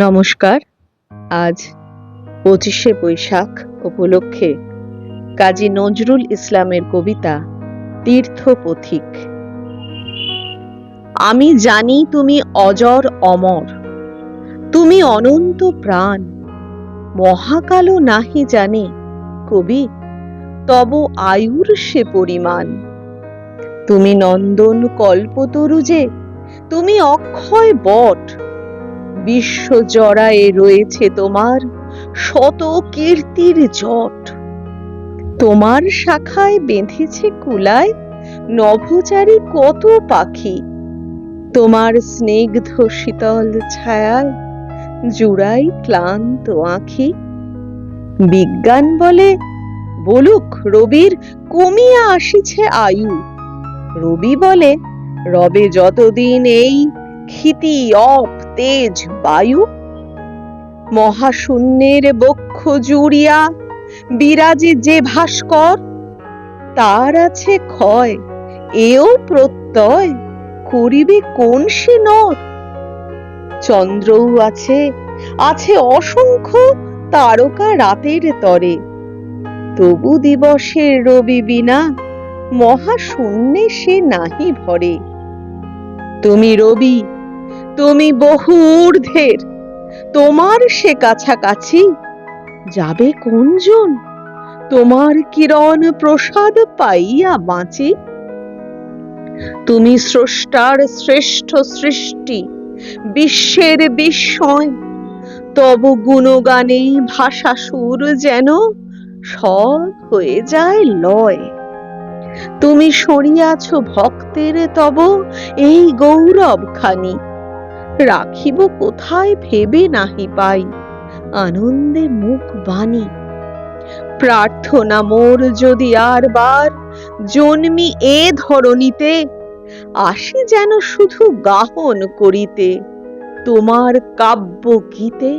নমস্কার। আজ ২৫শে বৈশাখ উপলক্ষে কাজী নজরুল ইসলামের কবিতা তীর্থ পথিক। আমি জানি তুমি অজর অমর, তুমি অনন্ত প্রাণ, মহাকালও নাহি জানে কবি তব আয়ুর সে পরিমাণ। তুমি নন্দন কল্পতরু যে, তুমি অক্ষয় বট, বিশ্ব জড়ায়ে রয়েছে তোমার শত কীর্তির জট। তোমার শাখায় বেঁধেছে কুলায় নভোচারী কত পাখি, তোমার স্নিগ্ধ শীতল ছায়ায় জুড়াই ক্লান্ত আঁখি। বিজ্ঞান বলে বলুক রবির কমিয়া আসিছে আয়ু, রবি বলে রবে যতদিন এই ক্ষিতি অপ তেজ বায়ু। মহাশূন্যের বক্ষ জুড়িয়া বিরাজে যে ভাস্কর, তার আছে ক্ষয় এও প্রত্যয় করিবে কোন সে নর। চন্দ্রও আছে, আছে অসংখ্য তারকা রাতের তরে, তবু দিবসের রবি বিনা মহাশূন্যে সে নাহি ভরে। তুমি রবি, তুমি বহু ঊর্ধ্বের, তোমার সে কাছাকাছি যাবে কোনজন তোমার কিরণ প্রসাদ পাইয়া বাঁচি। তুমি স্রষ্টার শ্রেষ্ঠ সৃষ্টি, বিশ্বের বিস্ময়, তব গুণগানে ভাষা সুর যেন সব হয়ে যায় লয়। তুমি সরিয়াছ ভক্তের তব এই গৌরব খানি, রাখিব কোথায় ভেবে নাহি পাই আনন্দে মুখ বাণী। প্রার্থনা মোর যদি আর বার জন্মি এ ধরণীতে, আসি যেন শুধু গাহন করিতে তোমার কাব্য গীতে।